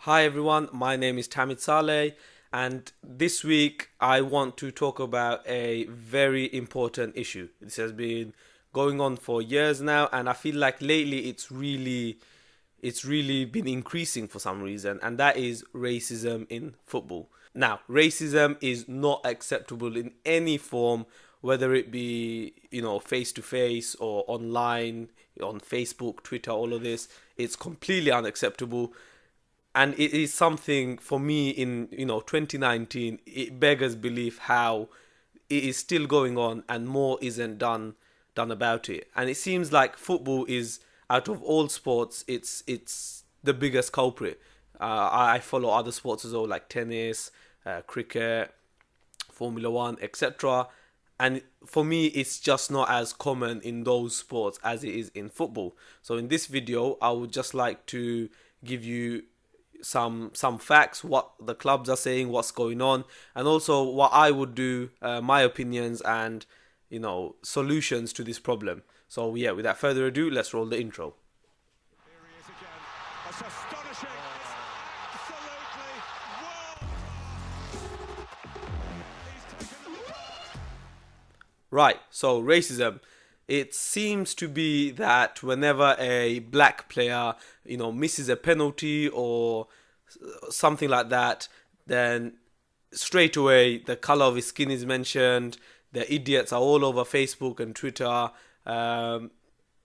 Hi everyone, my name is Tamit Saleh, and this week I want to talk about a very important issue. This has been going on for years now, and I feel like lately it's really been increasing for some reason, and that is racism in football. Now, racism is not acceptable in any form, whether it be, face to face or online, on Facebook, Twitter, all of this. It's completely unacceptable, and it is something for me in 2019. It beggars belief how it is still going on and more isn't done about it. And it seems like football is, out of all sports, it's the biggest culprit. I follow other sports as well, like tennis, cricket, Formula One, etc. And for me, it's just not as common in those sports as it is in football. So in this video, I would just like to give you some facts, what the clubs are saying, what's going on, and also what I would do, my opinions and solutions to this problem. So yeah, without further ado, let's roll the intro. Here he is again. That's astonishing. It's absolutely He's taken them apart. Right, so racism. It seems to be that whenever a black player, misses a penalty or something like that, then straight away the color of his skin is mentioned. The idiots are all over Facebook and Twitter. And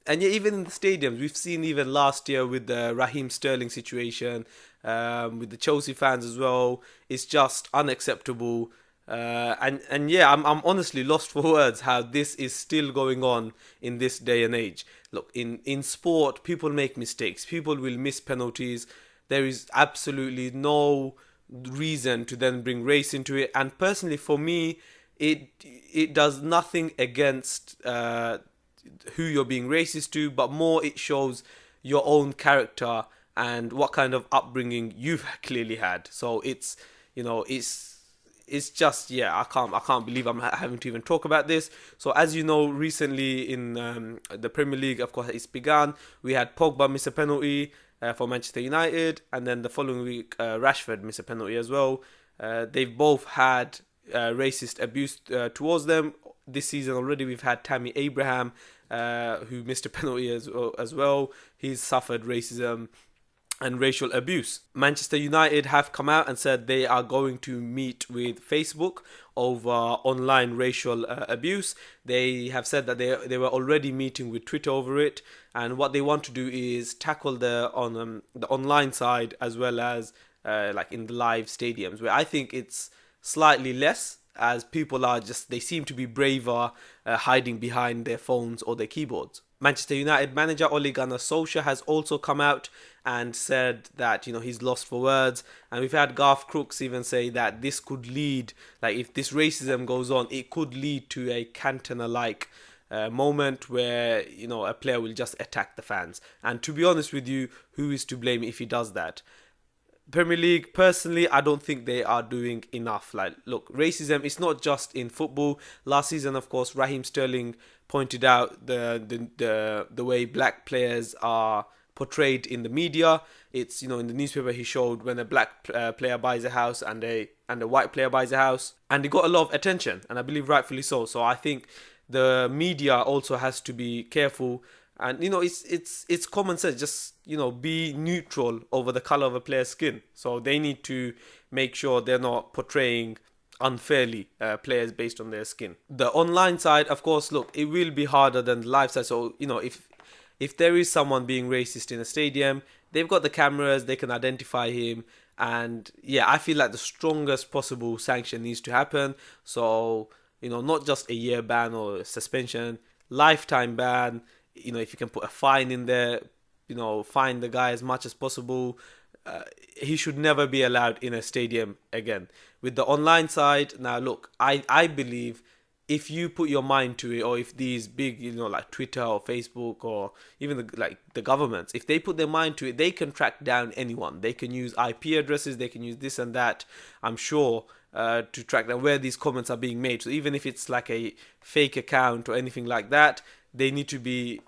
yeah, even in the stadiums, we've seen even last year with the Raheem Sterling situation, with the Chelsea fans as well. It's just unacceptable. And yeah, I'm honestly lost for words how this is still going on in this day and age. Look, in sport, people make mistakes. People will miss penalties. There is absolutely no reason to then bring race into it. And personally, for me, it does nothing against who you're being racist to, but more it shows your own character and what kind of upbringing you've clearly had. So it's just, yeah, I can't believe I'm having to even talk about this. So as you know, recently in the Premier League, of course, it's begun. We had Pogba miss a penalty for Manchester United, and then the following week Rashford miss a penalty as well. They've both had racist abuse towards them. This season already, we've had Tammy Abraham, who missed a penalty as well. He's suffered racism and racial abuse. Manchester United have come out and said they are going to meet with Facebook over online racial abuse. They have said that they were already meeting with Twitter over it, and what they want to do is tackle the online side as well as like in the live stadiums, where I think it's slightly less, as people are just, they seem to be braver hiding behind their phones or their keyboards. Manchester United manager Ole Gunnar Solskjaer has also come out and said that he's lost for words, and we've had Garth Crooks even say that this could lead, like if this racism goes on, it could lead to a Cantona-like moment where a player will just attack the fans. And to be honest with you, who is to blame if he does that? Premier League, personally, I don't think they are doing enough. Like, look, racism is not just in football. Last season, of course, Raheem Sterling pointed out the way black players are portrayed in the media. It's, in the newspaper he showed when a black player buys a house and a white player buys a house, and it got a lot of attention, and I believe rightfully so. So I think the media also has to be careful. And it's common sense. Just be neutral over the color of a player's skin. So they need to make sure they're not portraying unfairly players based on their skin. The online side, of course, look, it will be harder than the live side. So if there is someone being racist in a stadium, they've got the cameras, they can identify him. And yeah, I feel like the strongest possible sanction needs to happen. So not just a year ban or suspension, lifetime ban. If you can put a fine in there, fine the guy as much as possible. He should never be allowed in a stadium again. With the online side, now look, I believe if you put your mind to it, or if these big, like Twitter or Facebook or even the governments, if they put their mind to it, they can track down anyone. They can use IP addresses, they can use this and that, I'm sure, to track down where these comments are being made. So even if it's like a fake account or anything like that, they need to be,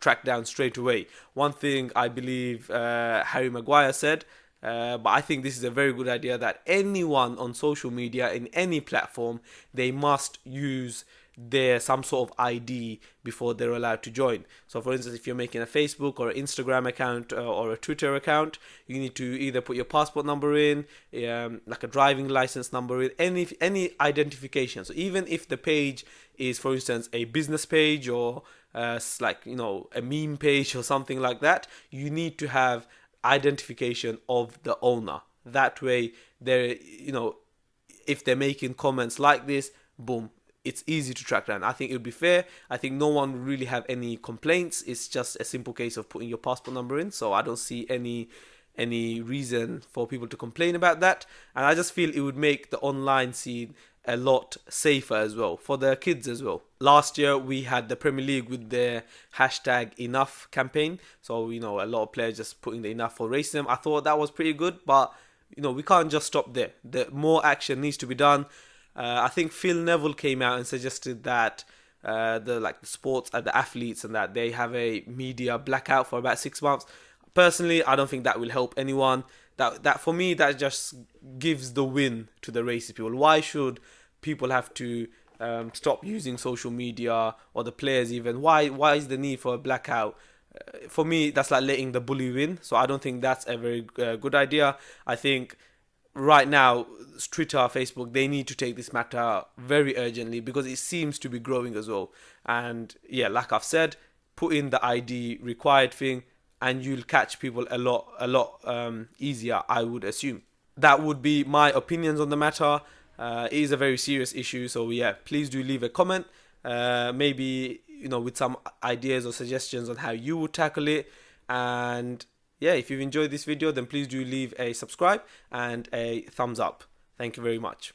tracked down straight away. One thing I believe Harry Maguire said, But I think this is a very good idea that anyone on social media in any platform, they must use their some sort of ID before they're allowed to join. So for instance, if you're making a Facebook or an Instagram account or a Twitter account, you need to either put your passport number in, like a driving license number in, any identification. So even if the page is, for instance, a business page or like, you know, a meme page or something like that, you need to have identification of the owner. That way, they're, you know, if they're making comments like this, boom, it's easy to track down. I think it would be fair. I think no one would really have any complaints. It's just a simple case of putting your passport number in. So I don't see any reason for people to complain about that. And I just feel it would make the online scene a lot safer as well for the kids as well. Last year we had the Premier League with their #Enough campaign. So, you know, a lot of players just putting the enough for racism. I thought that was pretty good, but, you know, we can't just stop there. The more action needs to be done. I think Phil Neville came out and suggested that the sports and the athletes and that they have a media blackout for about 6 months. Personally, I don't think that will help anyone. That for me, that just gives the win to the racist people. Why should people have to stop using social media, or the players even? Why is the need for a blackout? For me, that's like letting the bully win. So I don't think that's a very good idea. I think right now, Twitter, Facebook, they need to take this matter very urgently because it seems to be growing as well. And yeah, like I've said, put in the ID required thing and you'll catch people a lot easier, I would assume. That would be my opinions on the matter. It is a very serious issue. So yeah, please do leave a comment. Maybe, you know, with some ideas or suggestions on how you would tackle it. And yeah, if you've enjoyed this video, then please do leave a subscribe and a thumbs up. Thank you very much.